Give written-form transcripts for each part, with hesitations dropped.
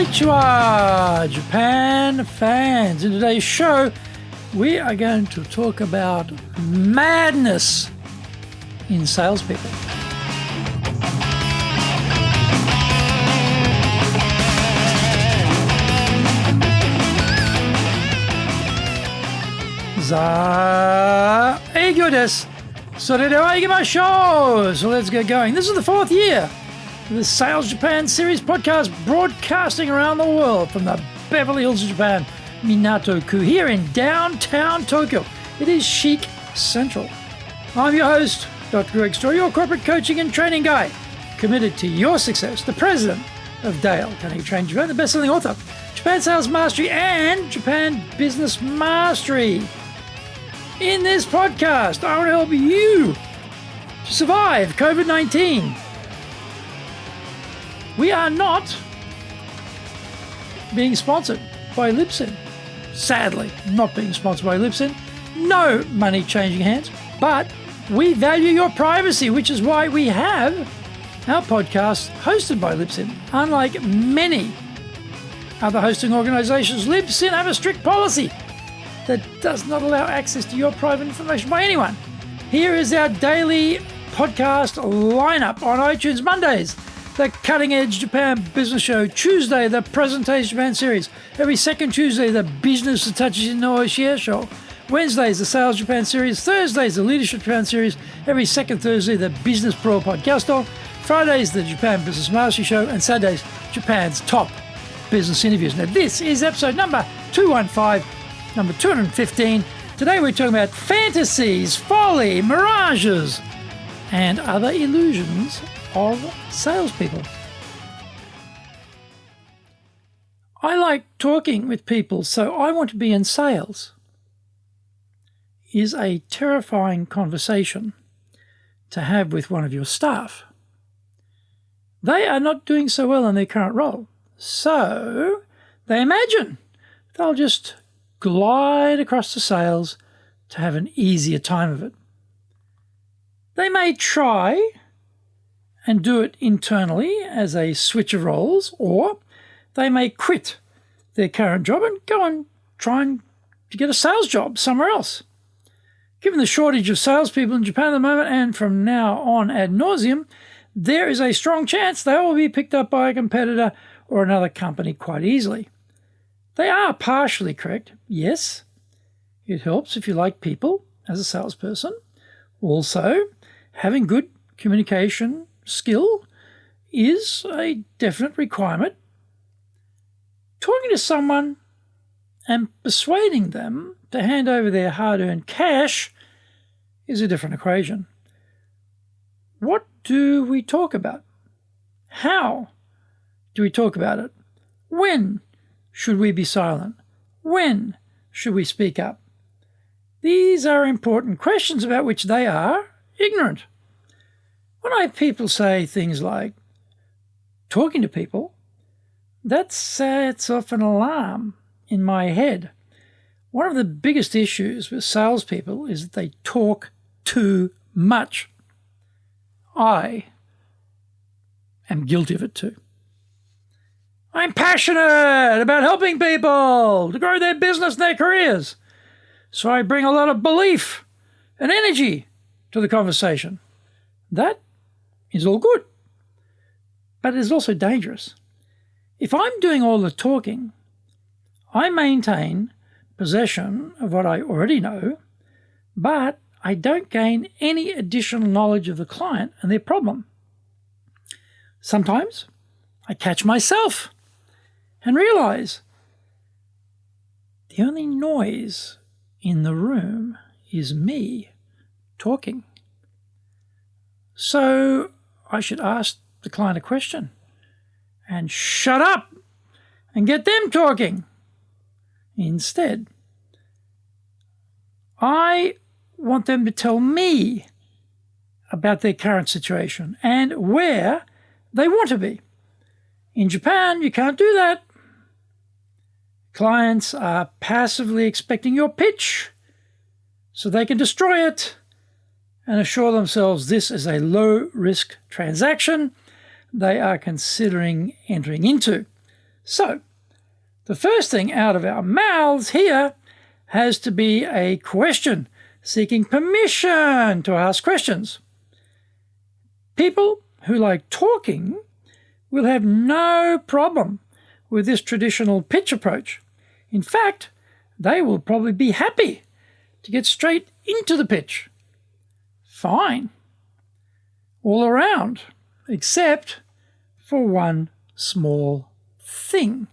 Konnichiwa, Japan fans. In today's show, we are going to talk about madness in salespeople. Eigo desu. Soredewa ikimashou. So let's get going. This is the fourth year of the Sales Japan series podcast, broadcasting around the world from the Beverly Hills of Japan, Minato-ku, here in downtown Tokyo. It is chic central. I'm your host, Dr. Greg Story, your corporate coaching and training guy, committed to your success, the president of Dale Carnegie Training Japan, the best-selling author, Japan Sales Mastery, and Japan Business Mastery. In this podcast, I want to help you to survive COVID-19. We are not being sponsored by Libsyn. Sadly, not being sponsored by Libsyn. No money changing hands. But we value your privacy, which is why we have our podcast hosted by Libsyn. Unlike many other hosting organizations, Libsyn have a strict policy that does not allow access to your private information by anyone. Here is our daily podcast lineup on iTunes. Mondays, the Cutting Edge Japan Business Show. Tuesday, the Presentation Japan series. Every second Tuesday, the Business that Touches in no Share Show. Wednesdays, the Sales Japan series. Thursdays, the Leadership Japan series. Every second Thursday, the Business Pro Podcast. Fridays, the Japan Business Mastery Show. And Saturdays, Japan's top business interviews. Now, this is episode number 215, number 215. Today, we're talking about fantasies, folly, mirages, and other illusions of salespeople. I like talking with people, so I want to be in sales. Is a terrifying conversation to have with one of your staff. They are not doing so well in their current role, so they imagine they'll just glide across to sales to have an easier time of it. They may try and do it internally as a switch of roles, or they may quit their current job and go and try and to get a sales job somewhere else. Given the shortage of salespeople in Japan at the moment, and from now on ad nauseum, there is a strong chance they will be picked up by a competitor or another company quite easily. They are partially correct, yes. It helps if you like people as a salesperson. Also, having good communication skill is a definite requirement. Talking to someone and persuading them to hand over their hard-earned cash is a different equation. What do we talk about? How do we talk about it? When should we be silent? When should we speak up? These are important questions about which they are ignorant. When I have people say things like, talking to people, that sets off an alarm in my head. One of the biggest issues with salespeople is that they talk too much. I am guilty of it too. I'm passionate about helping people to grow their business and their careers. So I bring a lot of belief and energy to the conversation. That is all good. But it is also dangerous. If I'm doing all the talking, I maintain possession of what I already know, but I don't gain any additional knowledge of the client and their problem. Sometimes I catch myself and realize the only noise in the room is me talking. So I should ask the client a question and shut up and get them talking. Instead, I want them to tell me about their current situation and where they want to be. In Japan, you can't do that. Clients are passively expecting your pitch so they can destroy it and assure themselves this is a low-risk transaction they are considering entering into. So, the first thing out of our mouths here has to be a question, seeking permission to ask questions. People who like talking will have no problem with this traditional pitch approach. In fact, they will probably be happy to get straight into the pitch. Fine. All around, except for one small thing.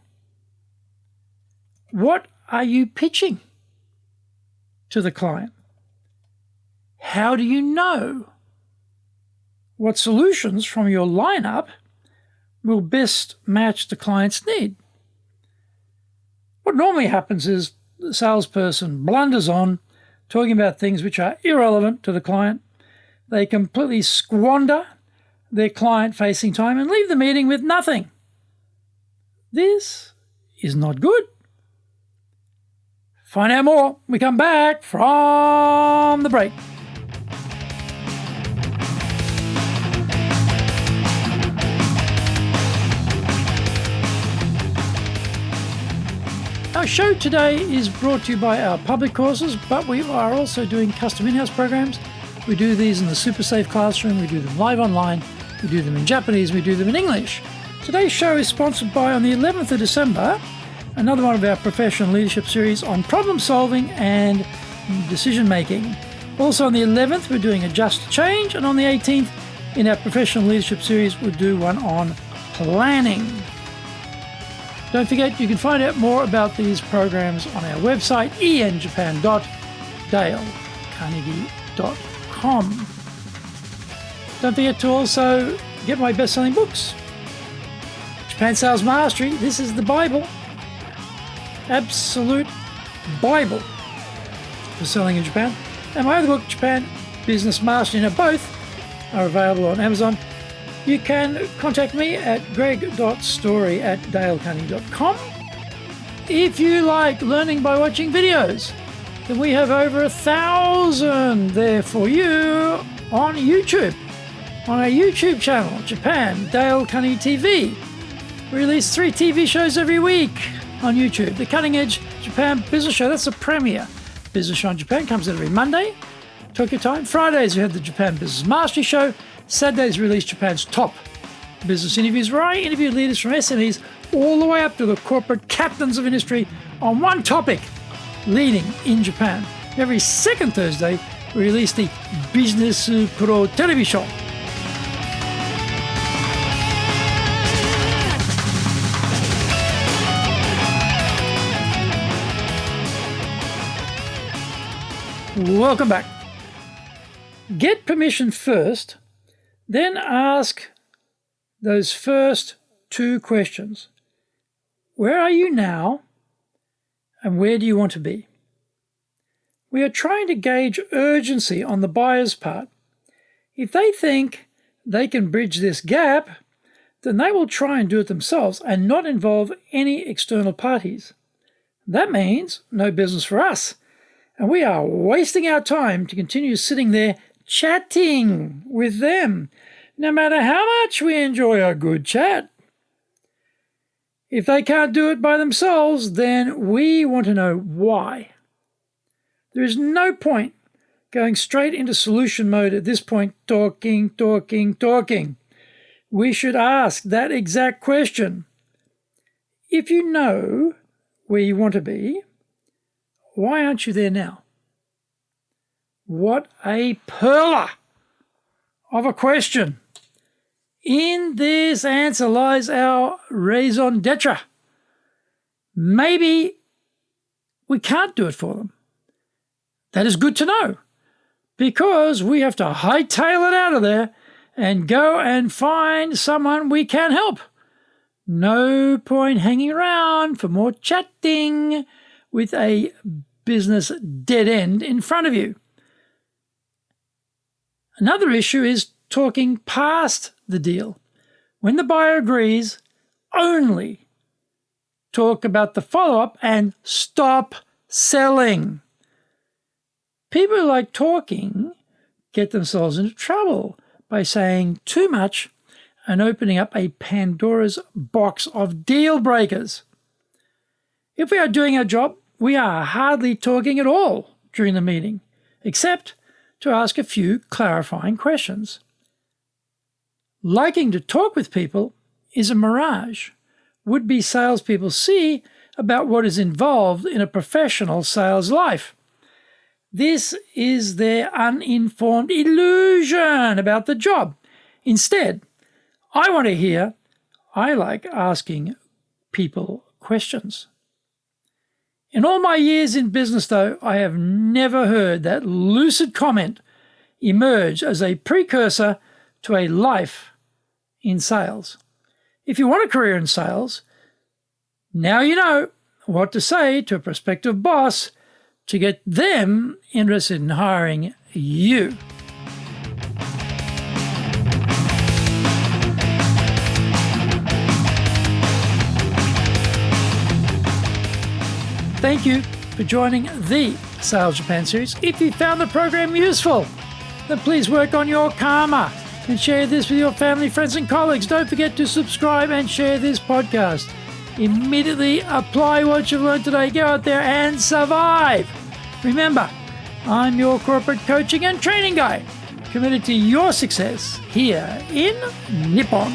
What are you pitching to the client? How do you know what solutions from your lineup will best match the client's need? What normally happens is the salesperson blunders on, talking about things which are irrelevant to the client. They completely squander their client-facing time and leave the meeting with nothing. This is not good. Find out more when we come back from the break. Our show today is brought to you by our public courses, but we are also doing custom in-house programs. We do these in the Super Safe Classroom, we do them live online, we do them in Japanese, we do them in English. Today's show is sponsored by, on the 11th of December, another one of our professional leadership series on problem solving and decision making. Also on the 11th, we're doing a Just Change, and on the 18th, in our professional leadership series, we'll do one on planning. Don't forget, you can find out more about these programs on our website, enjapan.dalecarnegie.com. Don't forget to also get my best-selling books. Japan Sales Mastery, this is the Bible. Absolute Bible for selling in Japan. And my other book, Japan Business Mastery, now both are available on Amazon. You can contact me at greg.story@dalecarnegie.com. If you like learning by watching videos, then we have over 1,000 there for you on YouTube. On our YouTube channel, Japan Dale Carnegie TV. We release 3 TV shows every week on YouTube. The Cutting Edge Japan Business Show, that's the premier business show in Japan, comes out every Monday, Tokyo time. Fridays we have the Japan Business Mastery Show. Saturdays release Japan's top business interviews, where I interview leaders from SMEs all the way up to the corporate captains of industry on one topic, leading in Japan. Every second Thursday, we release the Business Pro Television. Welcome back. Get permission first, then ask those first 2 questions. Where are you now, and where do you want to be? We are trying to gauge urgency on the buyer's part. If they think they can bridge this gap, then they will try and do it themselves and not involve any external parties. That means no business for us, and we are wasting our time to continue sitting there chatting with them, no matter how much we enjoy a good chat. If they can't do it by themselves, then we want to know why. There is no point going straight into solution mode at this point, talking. We should ask that exact question. If you know where you want to be, why aren't you there now? What a perler of a question. In this answer lies our raison d'etre. Maybe we can't do it for them. That is good to know, because we have to hightail it out of there and go and find someone we can help. No point hanging around for more chatting with a business dead end in front of you. Another issue is talking past the deal. When the buyer agrees, only talk about the follow-up and stop selling. People who like talking get themselves into trouble by saying too much and opening up a Pandora's box of deal breakers. If we are doing our job, we are hardly talking at all during the meeting, except to ask a few clarifying questions. Liking to talk with people is a mirage would-be salespeople see about what is involved in a professional sales life. This is their uninformed illusion about the job. Instead, I want to hear, I like asking people questions. In all my years in business, though, I have never heard that lucid comment emerge as a precursor to a life in sales. If you want a career in sales, now you know what to say to a prospective boss to get them interested in hiring you. Thank you for joining the Sales Japan series. If you found the program useful, then please work on your karma and share this with your family, friends, and colleagues. Don't forget to subscribe and share this podcast. Immediately apply what you've learned today. Go out there and survive. Remember, I'm your corporate coaching and training guy, committed to your success here in Nippon.